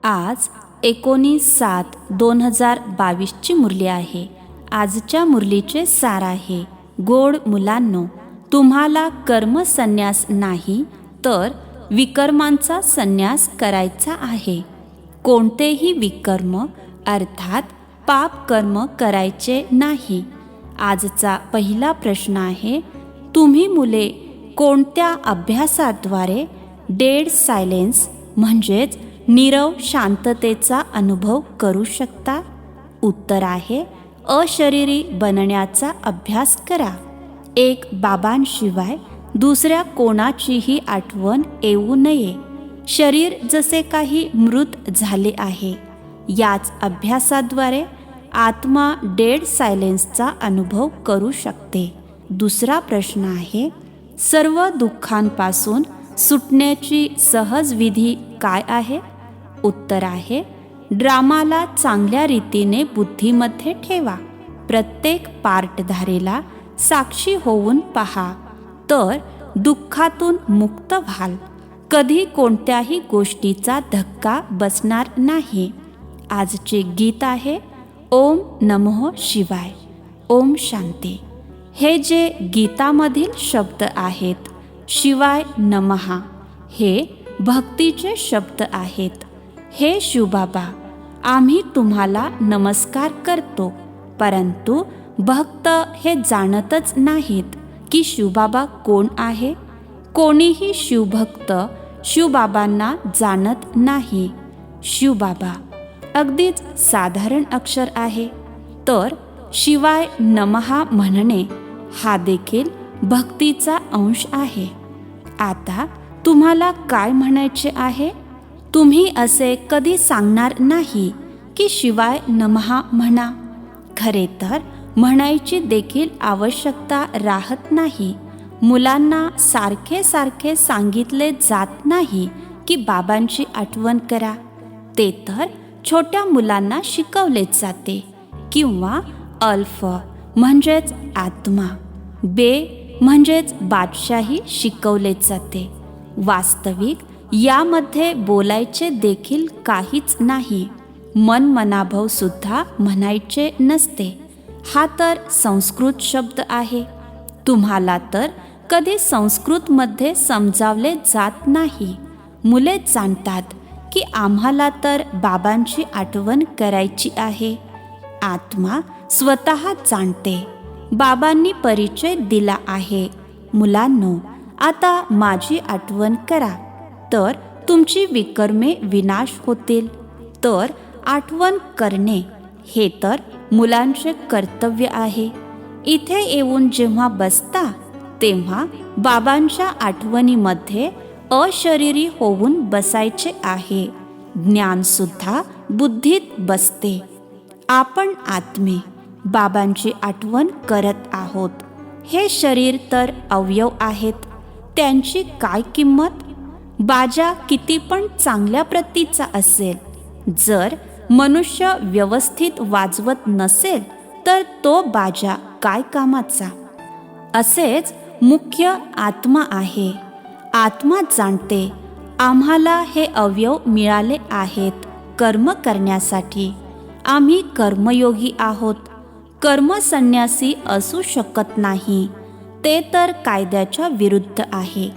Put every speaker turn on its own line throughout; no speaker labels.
आज 19/7/2022ची मुरली आहे. आजच्या मुरलीचे सार आहे, गोड मुलांनो, तुम्हाला कर्मसन्यास नाही तर विकर्मांचा संन्यास करायचा आहे. कोणतेही विकर्म अर्थात पाप कर्म करायचे नाही. आजचा पहिला प्रश्न आहे, तुम्ही मुले कोणत्या अभ्यासाद्वारे डेड सायलेन्स म्हणजेच नीरव शांततेचा अनुभव करू शकता? उत्तर आहे, अशरीरी बनण्याचा अभ्यास करा. एक बाबांशिवाय दुसऱ्या कोणाचीही आठवण येऊ नये. शरीर जसे काही मृत झाले आहे. याच अभ्यासाद्वारे आत्मा डेड सायलेन्सचा अनुभव करू शकते. दुसरा प्रश्न आहे, सर्व दुःखांपासून सुटण्याची सहज विधी काय आहे? उत्तर आहे, ड्रामाला चांगल्या रीतीने बुद्धीमध्ये ठेवा. प्रत्येक पार्टधारीला साक्षी होऊन पहा, तर दुःखातून मुक्त व्हाल. कधी कोणत्याही गोष्टीचा धक्का बसणार नाही. आजचे गीत आहे, ओम नमः शिवाय. ओम शांती. हे जे गीतामधील शब्द आहेत, शिवाय नमः, हे भक्तीचे शब्द आहेत. हे शिवबाबा, आम्ही तुम्हाला नमस्कार करतो, परंतु भक्त हे जाणतच नाहीत की शिवबाबा कोण आहे. कोणीही शिवभक्त शिवबाबांना जाणत नाही. शिवबाबा अगदीच साधारण अक्षर आहे, तर शिवाय नमः म्हणणे हा देखील भक्तीचा अंश आहे. आता तुम्हाला काय म्हणायचे आहे? तुम्ही असे कधी सांगणार नाही की शिवाय नमः म्हणा. खरे तर म्हणायची देखील आवश्यकता राहत नाही. मुलांना सारखे सारखे सांगितले जात नाही की बाबांची आठवण करा. ते तर छोट्या मुलांना शिकवलेच जाते. किंवा अल्फ म्हणजेच आत्मा, बे म्हणजेच बादशाही शिकवलेच जाते. वास्तविक यामध्ये बोलायचे देखील काहीच नाही. मन मनाभव सुद्धा म्हणायचे नसते. हा तर संस्कृत शब्द आहे. तुम्हाला तर कधी संस्कृतमध्ये समजावले जात नाही. मुले जाणतात की आम्हाला तर बाबांची आठवण करायची आहे. आत्मा स्वतः जाणते. बाबांनी परिचय दिला आहे. मुलांनो, आता माझी आठवण करा, तर तुमची विकर्मे विनाश होतील. तर आठवण करणे हे तर मुलांचे कर्तव्य आहे. इथे येऊन जेव्हा बसता तेव्हा बाबांच्या आठवणीमध्ये अशरीरी होऊन बसायचे आहे. ज्ञानसुद्धा बुद्धीत बसते. आपण आत्मे बाबांची आठवण करत आहोत. हे शरीर तर अवयव आहेत, त्यांची काय किंमत? बाजा किती पण चांगल्या प्रतीचा असेल, जर मनुष्य व्यवस्थित वाजवत नसेल तर तो बाजा काय कामाचा? असेच मुख्य आत्मा आहे. आत्मा जाणते आम्हाला हे अवयव मिळाले आहेत कर्म करण्यासाठी. आम्ही कर्मयोगी आहोत. कर्मसन्यासी असू शकत नाही. ते तर कायद्याच्या विरुद्ध आहे.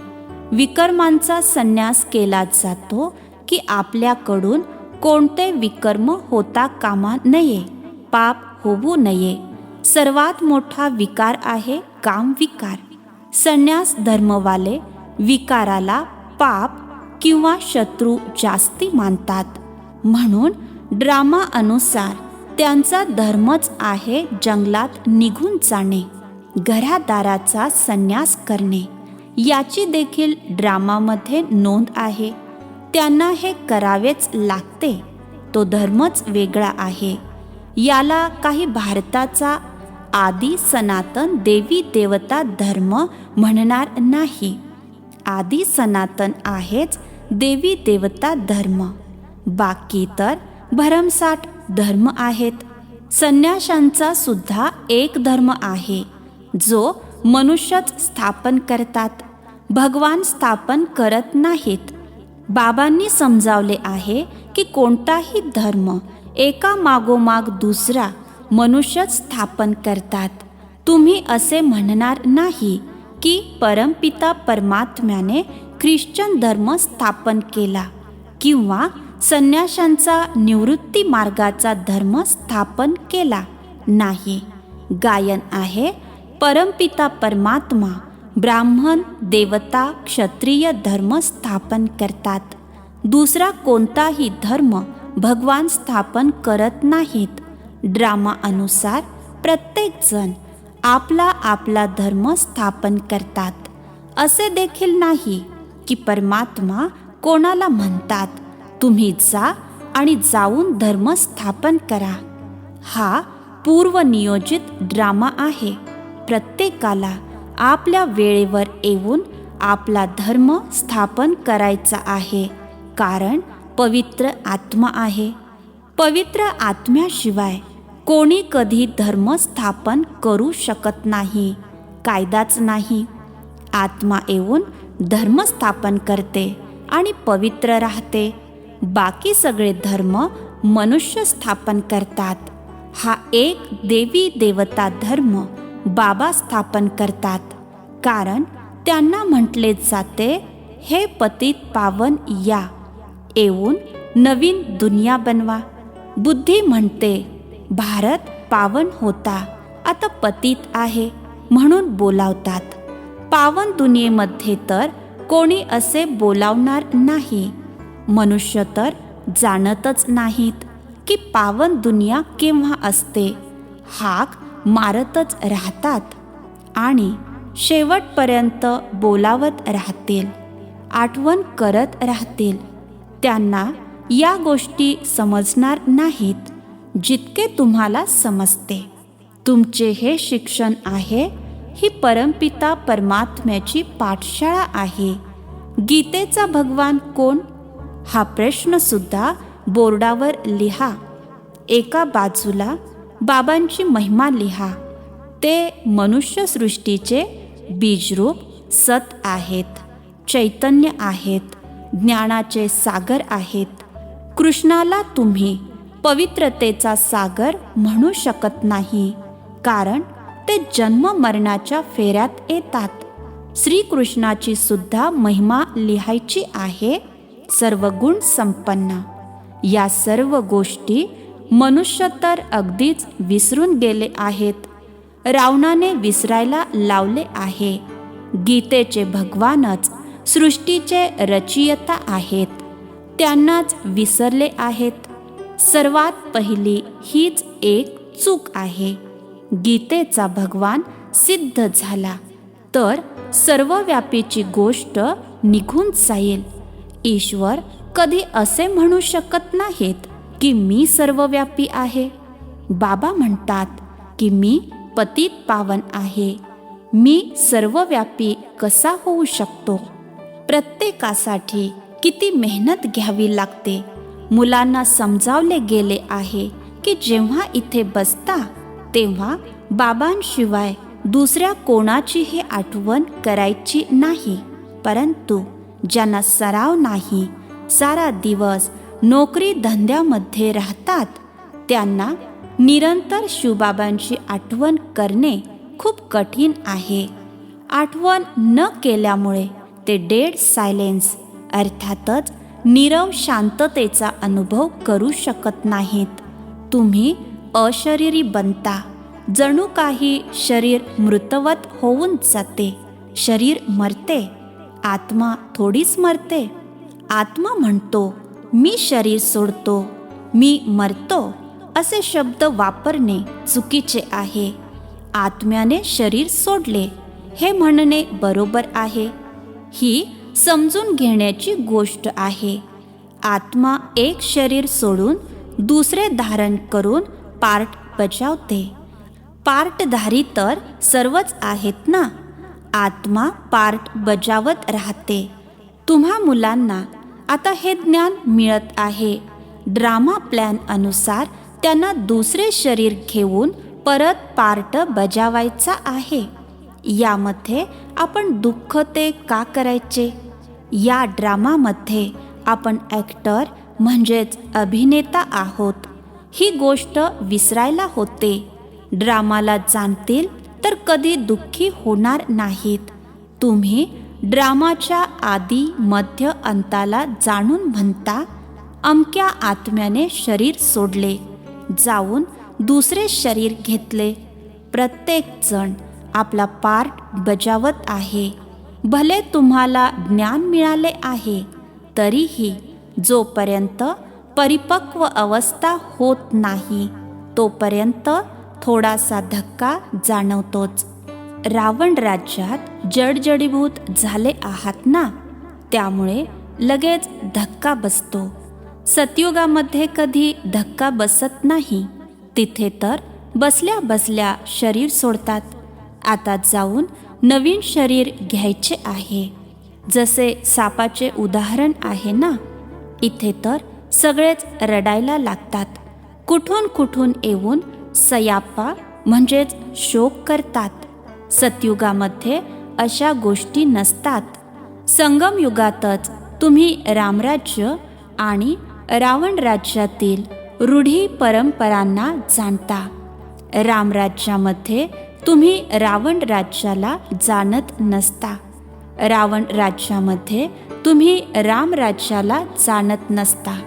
विकर्मांचा संन्यास केला जातो की आपल्याकडून कोणते विकर्म होता कामा नये, पाप होऊ नये. सर्वात मोठा विकार आहे काम विकार. संन्यास धर्मवाले विकाराला पाप किंवा शत्रू जास्ती मानतात. म्हणून ड्रामा अनुसार त्यांचा धर्मच आहे जंगलात निघून जाणे, घरादाराचा संन्यास करणे. याची देखील ड्रामामध्ये नोंद आहे. त्यांना हे करावेच लागते. तो धर्मच वेगळा आहे. याला काही भारताचा आदी सनातन देवी देवता धर्म म्हणणार नाही. आदी सनातन आहेच देवी देवता धर्म. बाकी तर भरमसाठ धर्म आहेत. संन्याशांचा सुद्धा एक धर्म आहे, जो मनुष्यच स्थापन करतात. भगवान स्थापन करत नाहीत. बाबांनी समजावले आहे की कोणताही धर्म एका मागोमाग दुसरा मनुष्यच स्थापन करतात. तुम्ही असे म्हणणार नाही की परमपिता परमात्म्याने ख्रिश्चन धर्म स्थापन केला किंवा संन्याशांचा निवृत्ती मार्गाचा धर्म स्थापन केला नाही. गायन आहे, परमपिता परमात्मा ब्राह्मण, देवता, क्षत्रिय धर्म स्थापन करतात. दुसरा कोणताही धर्म भगवान स्थापन करत नाहीत. ड्रामा अनुसार प्रत्येकजण आपला आपला धर्म स्थापन करतात. असे देखील नाही की परमात्मा कोणाला म्हणतात, तुम्ही जा आणि जाऊन धर्म स्थापन करा. हा पूर्वनियोजित ड्रामा आहे. प्रत्येकाला आपल्या वेळेवर येऊन आपला धर्म स्थापन करायचा आहे, कारण पवित्र आत्मा आहे. पवित्र आत्म्याशिवाय कोणी कधी धर्म स्थापन करू शकत नाही. कायदाच नाही. आत्मा येऊन धर्म स्थापन करते आणि पवित्र राहते. बाकी सगळे धर्म मनुष्य स्थापन करतात. हा एक देवी देवता धर्म बाबा स्थापन करतात, कारण त्यांना म्हटले जाते, हे पतित पावन या, येऊन नवीन दुनिया बनवा. बुद्धी म्हणते, भारत पावन होता, आता पतित आहे म्हणून बोलावतात. पावन दुनियेमध्ये तर कोणी असे बोलावणार नाही. मनुष्य तर जाणतच नाहीत की पावन दुनिया केव्हा असते. हाक मारतच राहतात आणि शेवटपर्यंत बोलावत राहतील, आठवण करत राहतील. त्यांना या गोष्टी समजणार नाहीत जितके तुम्हाला समजते. तुमचे हे शिक्षण आहे. ही परमपिता परमात्म्याची पाठशाळा आहे. गीतेचा भगवान कोण? हा प्रश्न सुद्धा बोर्डावर लिहा. एका बाजूला बाबांची महिमा लिहा. ते मनुष्यसृष्टीचे बीजरूप सत आहेत, चैतन्य आहेत, ज्ञानाचे सागर आहेत. कृष्णाला तुम्ही पवित्रतेचा सागर म्हणू शकत नाही, कारण ते जन्म मरणाच्या फेऱ्यात येतात. श्रीकृष्णाची सुद्धा महिमा लिहायची आहे, सर्व गुण संपन्न. या सर्व गोष्टी मनुष्य तर अगदीच विसरून गेले आहेत. रावणाने विसरायला लावले आहे. गीतेचे भगवानच सृष्टीचे रचयिता आहेत, त्यांनाच विसरले आहेत. सर्वात पहिली हीच एक चूक आहे. गीतेचा भगवान सिद्ध झाला तर सर्वव्यापीची गोष्ट निघून जाईल. ईश्वर कधी असे म्हणू शकत नाहीत की मी सर्वव्यापी आहे. बाबा म्हणतात की मी पतित पावन आहे. मी सर्वव्यापी कसा होऊ शकतो? प्रत्येकासाठी किती मेहनत घ्यावी लागते. मुलांना समजावले गेले आहे की जेव्हा इथे बसता तेव्हा बाबांशिवाय दुसऱ्या कोणाचीही आठवण करायची नाही. परंतु ज्यांना सराव नाही, सारा दिवस नोकरी धंद्यामध्ये राहतात, त्यांना निरंतर शिवबाबांची आठवण करणे खूप कठीण आहे. आठवण न केल्यामुळे ते डेड सायलेन्स अर्थातच नीरव शांततेचा अनुभव करू शकत नाहीत. तुम्ही अशरीरी बनता. जणू काही शरीर मृतवत होऊन जाते. शरीर मरते, आत्मा थोडीच मरते. आत्मा म्हणतो, मी शरीर सोडतो, मी मरतो. असे शब्द वापरणे चुकीचे आहे. आत्म्याने शरीर सोडले हे म्हणणे बरोबर आहे. ही समजून घेण्याची गोष्ट आहे. आत्मा एक शरीर सोडून दुसरे धारण करून पार्ट बजावते. पार्टधारी तर सर्वच आहेत ना. आत्मा पार्ट बजावत राहते. तुम्हा मुलांना आता हे ज्ञान मिळत आहे. ड्रामा प्लॅन अनुसार त्यांना दुसरे शरीर घेऊन परत पार्ट बजावायचा आहे. यामध्ये आपण दुःख ते का करायचे? या ड्रामामध्ये आपण ॲक्टर म्हणजेच अभिनेता आहोत ही गोष्ट विसरायला होते. ड्रामाला जाणतील तर कधी दुःखी होणार नाहीत. तुम्ही ड्रामाच्या आदी मध्य अंताला जाणून म्हणता, अमक्या आत्म्याने शरीर सोडले, जाऊन दुसरे शरीर घेतले. प्रत्येक जण आपला पार्ट बजावत आहे. भले तुम्हाला ज्ञान मिळाले आहे, तरीही जोपर्यंत परिपक्व अवस्था होत नाही तोपर्यंत थोडासा धक्का जाणवतोच. रावण राज्यात जडजडीभूत झाले आहात ना, त्यामुळे लगेच धक्का बसतो. सतयुगामध्ये कधी धक्का बसत नाही. तिथे तर बसल्या बसल्या शरीर सोडतात. आता जाऊन नवीन शरीर घ्यायचे आहे. जसे सापाचे उदाहरण आहे ना, इथे तर सगळेच रडायला लागतात. कुठून कुठून येऊन सयापा म्हणजेच शोक करतात. सतयुगामध्ये अशा गोष्टी नसतात. संगम युगातच तुम्ही रामराज्य आणि रावण राज्यातील रूढी परंपरांना जाणता. रामराज्यामध्ये तुम्ही रावण राज्याला जाणत नसता. रावण राज्यामध्ये तुम्ही राम राज्याला जाणत नसता.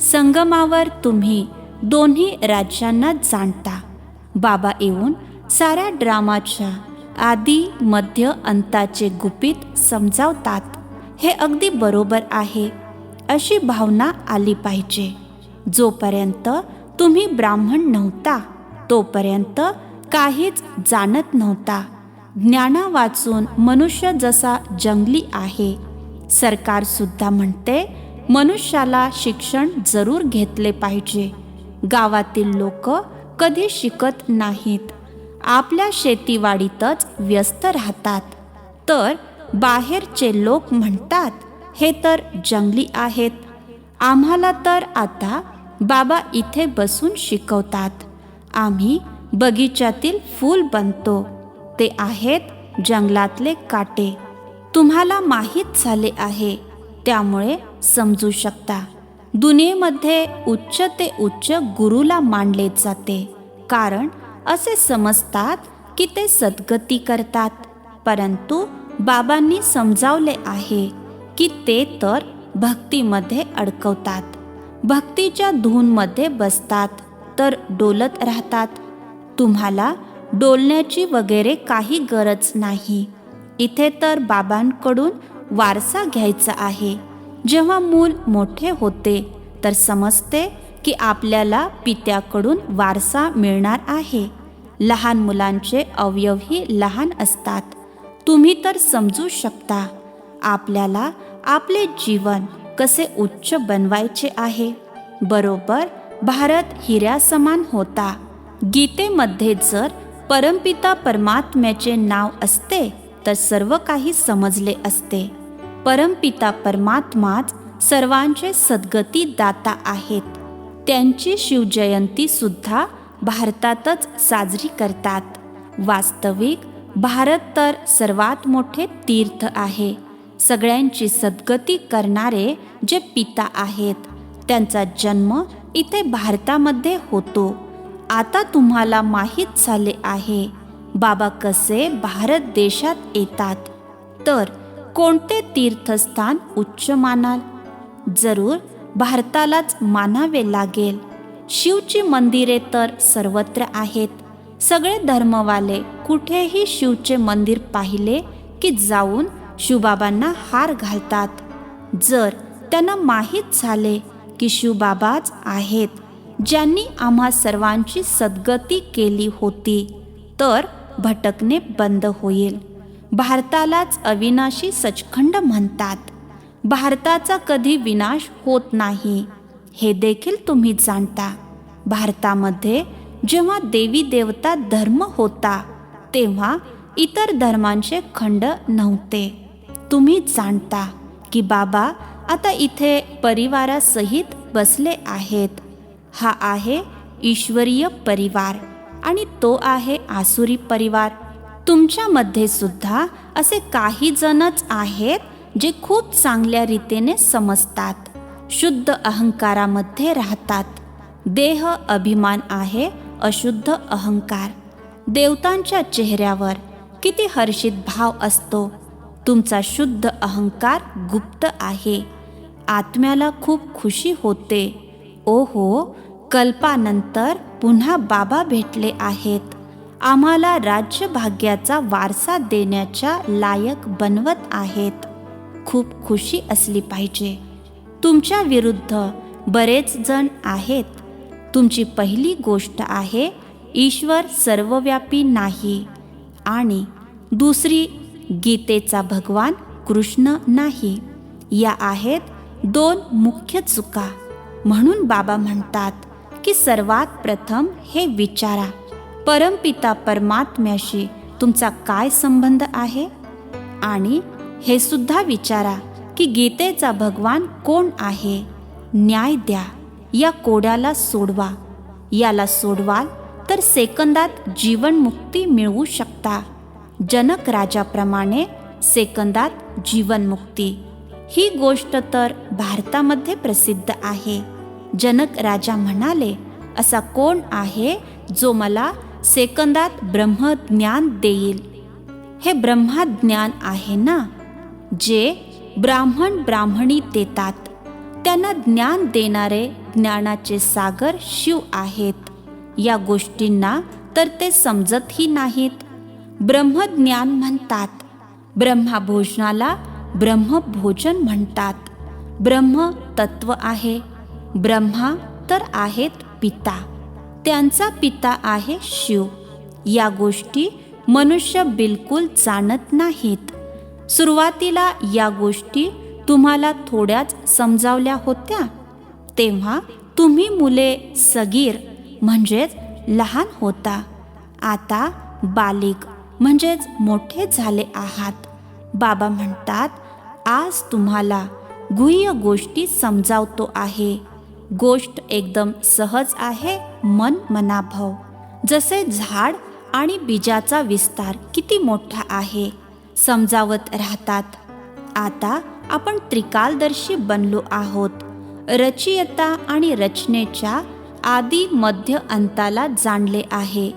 संगमावर तुम्ही दोन्ही राज्यांना जाणता. बाबा येऊन साऱ्या ड्रामाच्या आदी मध्य अंताचे गुपित समजावतात. हे अगदी बरोबर आहे. अशी भावना आली पाहिजे. जोपर्यंत तुम्ही ब्राह्मण नव्हता तोपर्यंत काहीच जाणत नव्हता. ज्ञाना वाचून मनुष्य जसा जंगली आहे. सरकारसुद्धा म्हणते मनुष्याला शिक्षण जरूर घेतले पाहिजे. गावातील लोक कधी शिकत नाहीत. आपल्या शेतीवाडीतच व्यस्त राहतात. तर बाहेरचे लोक म्हणतात हे तर जंगली आहेत. आम्हाला तर आता बाबा इथे बसून शिकवतात. आम्ही बगीच्यातील फूल बनतो. ते आहेत जंगलातले काटे. तुम्हाला माहीत झाले आहे, त्यामुळे समजू शकता. दुनियेमध्ये उच्च ते उच्च गुरुला मानले जाते. कारण असे समजतात की ते सद्गती करतात. परंतु बाबांनी समजावले आहे की ते तर भक्तीमध्ये अडकवतात. भक्तीच्या धूनमध्ये बसतात तर डोलत राहतात. तुम्हाला डोलण्याची वगैरे काही गरज नाही. इथे तर बाबांकडून वारसा घ्यायचा आहे. जेव्हा मूल मोठे होते तर समजते की आपल्याला पित्याकडून वारसा मिळणार आहे. लहान मुलांचे अवयवही लहान असतात. तुम्ही तर समजू शकता आपल्याला आपले जीवन कसे उच्च बनवायचे आहे. बरोबर भारत हिऱ्यासमान होता. गीतेमध्ये जर परमपिता परमात्म्याचे नाव असते तर सर्व काही समजले असते. परमपिता परमात्माच सर्वांचे सद्गती दाता आहेत. त्यांची शिवजयंती सुद्धा भारतातच साजरी करतात. वास्तविक भारत तर सर्वात मोठे तीर्थ आहे. सगळ्यांची सद्गती करणारे जे पिता आहेत त्यांचा जन्म इथे भारतामध्ये होतो. आता तुम्हाला माहीत झाले आहे बाबा कसे भारत देशात येतात. तर कोणते तीर्थस्थान उच्च मानाल? जरूर भारतालाच मानावे लागेल. शिवची मंदिरे तर सर्वत्र आहेत. सगळे धर्मवाले कुठेही शिवचे मंदिर पाहिले की जाऊन शिवबाबांना हार घालतात. जर त्यांना माहीत झाले की शिवबाबाच आहेत ज्यांनी आम्हा सर्वांची सद्गती केली होती, तर भटकणे बंद होईल. भारतालाच अविनाशी सचखंड म्हणतात. भारताचा कधी विनाश होत नाही हे देखील तुम्ही जाणता. भारतामध्ये जेव्हा देवी देवता धर्म होता तेव्हा इतर धर्मांचे खंड नव्हते. तुम्ही जाणता की बाबा आता इथे परिवारासहित बसले आहेत. हा आहे ईश्वरीय परिवार आणि तो आहे आसुरी परिवार. तुमच्यामध्ये सुद्धा असे काही जणच आहेत जे खूप चांगल्या रीतीने समजतात. शुद्ध अहंकारामध्ये राहतात. देह अभिमान आहे अशुद्ध अहंकार. देवतांच्या चेहऱ्यावर किती हर्षित भाव असतो. तुमचा शुद्ध अहंकार गुप्त आहे. आत्म्याला खूप खुशी होते. ओहो, कल्पानंतर पुन्हा बाबा भेटले आहेत. आम्हाला राज्यभाग्याचा वारसा देण्याच्या लायक बनवत आहेत. खूप खुशी असली पाहिजे. तुमच्या विरुद्ध बरेच जण आहेत. तुमची पहिली गोष्ट आहे ईश्वर सर्वव्यापी नाही, आणि दुसरी गीतेचा भगवान कृष्ण नाही. या आहेत दोन मुख्य चुका. म्हणून बाबा म्हणतात की सर्वात प्रथम हे विचारा, परमपिता परमात्म्याशी तुमचा काय संबंध आहे. आणि हे सुद्धा विचारा की गीतेचा भगवान कोण आहे. न्याय द्या. या कोड्याला सोडवा. याला सोडवाल तर सेकंदात जीवनमुक्ती मिळवू शकता. जनक राजाप्रमाणे सेकंदात जीवनमुक्ती. ही गोष्ट तर भारतामध्ये प्रसिद्ध आहे. जनक राजा म्हणाले, असा कोण आहे जो मला सेकंदात ब्रह्मज्ञान देईल. हे ब्रह्मज्ञान आहे ना, जे ब्राह्मण ब्राह्मणी देतात. त्यांना ज्ञान देणारे ज्ञानाचे सागर शिव आहेत. या गोष्टींना तर ते समजतही नाहीत. ब्रह्मज्ञान म्हणतात. ब्रह्मभोजनाला ब्रह्मभोजन म्हणतात. ब्रह्म तत्व आहे. ब्रह्मा तर आहेत पिता. त्यांचा पिता आहे शिव. या गोष्टी मनुष्य बिलकुल जाणत नाहीत. सुरुवातीला या गोष्टी तुम्हाला थोड्याच समजावल्या होत्या. तेव्हा तुम्ही मुले सगीर म्हणजेच लहान होता. आता बालिक म्हणजेच मोठे झाले आहात. बाबा म्हणतात, आज तुम्हाला गुह्य गोष्टी समजावतो आहे. गोष्ट एकदम सहज आहे. मन मनाभव. जसे झाड आणि बीजाचा विस्तार किती मोठा आहे समजावत राहतात. आता आपण त्रिकालदर्शी बनलो आहोत. रचयिता आणि रचनेच्या आदी मध्य अंताला जाणले आहे.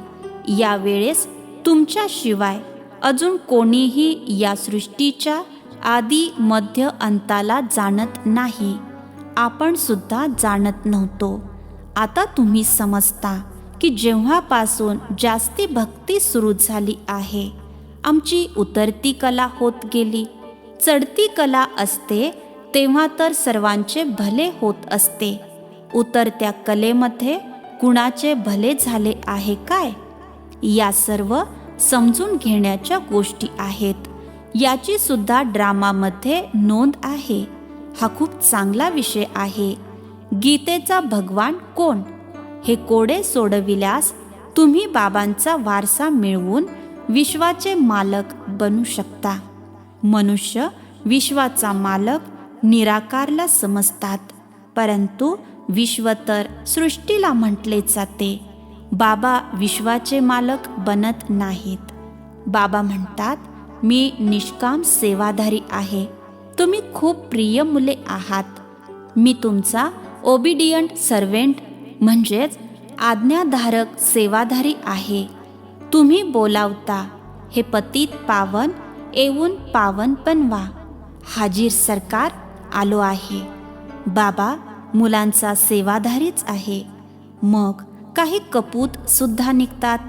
यावेळेस तुमच्याशिवाय अजून कोणीही या सृष्टीच्या आदी मध्य अंताला जाणत नाही. आपण सुद्धा जाणत नव्हतो. आता तुम्ही समजता की जेव्हापासून जास्ती भक्ती सुरू झाली आहे, आमची उतरती कला होत गेली. चढती कला असते तेव्हा तर सर्वांचे भले होत असते. उतरत्या कलेमध्ये कुणाचे भले झाले आहे काय? या सर्व समजून घेण्याच्या गोष्टी आहेत. याची सुद्धा ड्रामामध्ये नोंद आहे. हा खूप चांगला विषय आहे. गीतेचा भगवान कोण हे कोडे सोडविल्यास तुम्ही बाबांचा वारसा मिळवून विश्वाचे मालक बनू शकता. मनुष्य विश्वाचा मालक निराकारला समजतात, परंतु विश्व तर सृष्टीला म्हटले जाते. बाबा विश्वाचे मालक बनत नाहीत. बाबा म्हणतात, मी निष्काम सेवाधारी आहे. तुम्ही खूप प्रिय मुले आहात. मी तुमचा ओबिडियंट सर्वेंट म्हणजेच आज्ञाधारक सेवाधारी आहे. तुम्ही बोलावता, हे पतित पावन येऊन पावन बनवा. हाजीर सरकार आलो आहे. बाबा मुलांचा सेवाधारीच आहे. मग काही कपूत सुद्धा निघतात.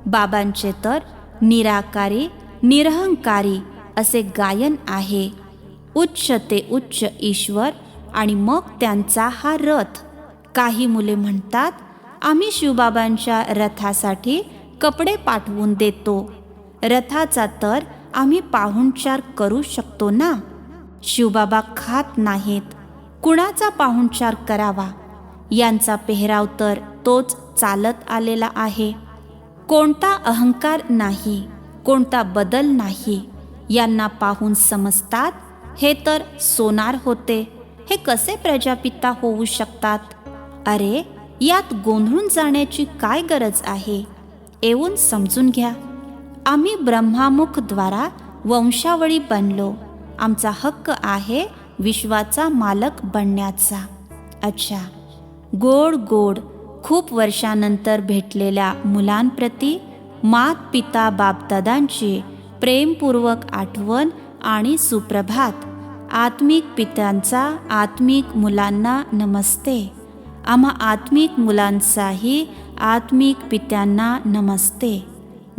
बाबांचे तर निराकारी निरहंकारी असे गायन आहे. उच्च ते उच्च ईश्वर आणि मग त्यांचा हा रथ. काही मुले म्हणतात, आम्ही शिवबाबांच्या रथासाठी कपडे पाठवून देतो. रथाचा तर आम्ही पाहुणचार करू शकतो ना. शिवबाबा खात नाहीत. कुणाचा पाहुणचार करावा? यांचा पेहराव तर तोच चालत आलेला आहे. कोणता अहंकार नाही, कोणता बदल नाही. यांना पाहून समजतात, हे तर सोनार होते. हे कसे प्रजापिता होऊ शकतात? अरे, यात गोंधळून जाण्याची काय गरज आहे? येऊन समजून घ्या. आम्ही ब्रह्मामुखद्वारा वंशावळी बनलो. आमचा हक्क आहे विश्वाचा मालक बनण्याचा. अच्छा, गोड गोड खूप वर्षानंतर भेटलेल्या मुलांप्रती मात पिता बापदादांची प्रेमपूर्वक आठवण आणि सुप्रभात. आत्मिक पित्यांचा आत्मिक मुलांना नमस्ते. आम्हा आत्मिक मुलांचाही आत्मिक पित्यांना नमस्ते.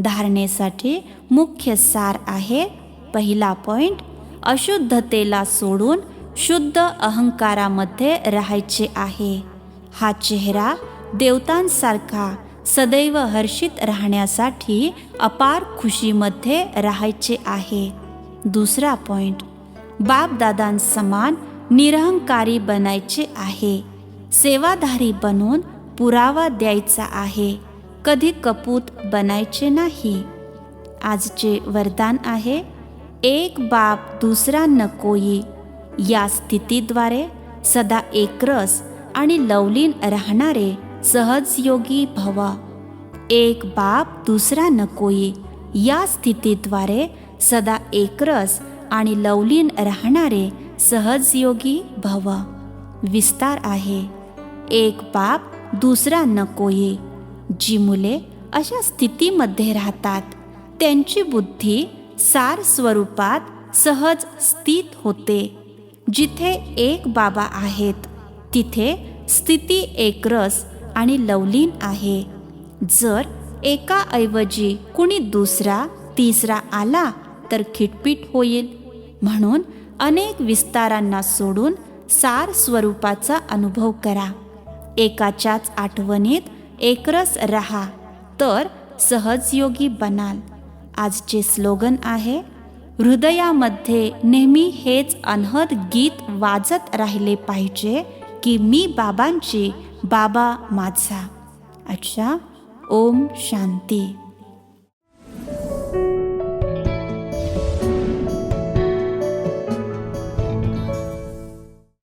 धारणेसाठी मुख्य सार आहे. पहिला पॉइंट, अशुद्धतेला सोडून शुद्ध अहंकारामध्ये राहायचे आहे. हा चेहरा देवतांसारखा सदैव हर्षित राहण्यासाठी अपार खुशीमध्ये राहायचे आहे. दुसरा पॉइंट, बापदादांसमान निरहंकारी बनायचे आहे. सेवाधारी बनून पुरावा द्यायचा आहे. कधी कपूत बनायचे नाही. आजचे वरदान आहे, एक बाप दूसरा न कोई. या स्थितीद्वारे सदा एकरस आणि लवलीन राहणारे सहजयोगी भव. एक बाप दूसरा न कोई या स्थितीद्वारे सदा एकरस आणि लवलीन राहणारे सहजयोगी भव. विस्तार आहे, एक बाप दूसरा न कोई. जी मुले अशा स्थितीमध्ये राहतात त्यांची बुद्धी सार स्वरूपात सहज स्थित होते. जिथे एक बाबा आहेत तिथे स्थिती एकरस आणि लवलीन आहे. जर एकाऐवजी कुणी दुसरा तिसरा आला तर खिटपीट होईल. म्हणून अनेक विस्तारांना सोडून सार स्वरूपाचा अनुभव करा. एकाच्याच आठवणीत एकरस रहा तर सहजयोगी बनाल. आजचे स्लोगन आहे, हृदयामध्ये नेहमी हेच अनहद गीत वाजत राहिले पाहिजे की मी बाबांची, बाबा माझा. अच्छा, ओम शांती.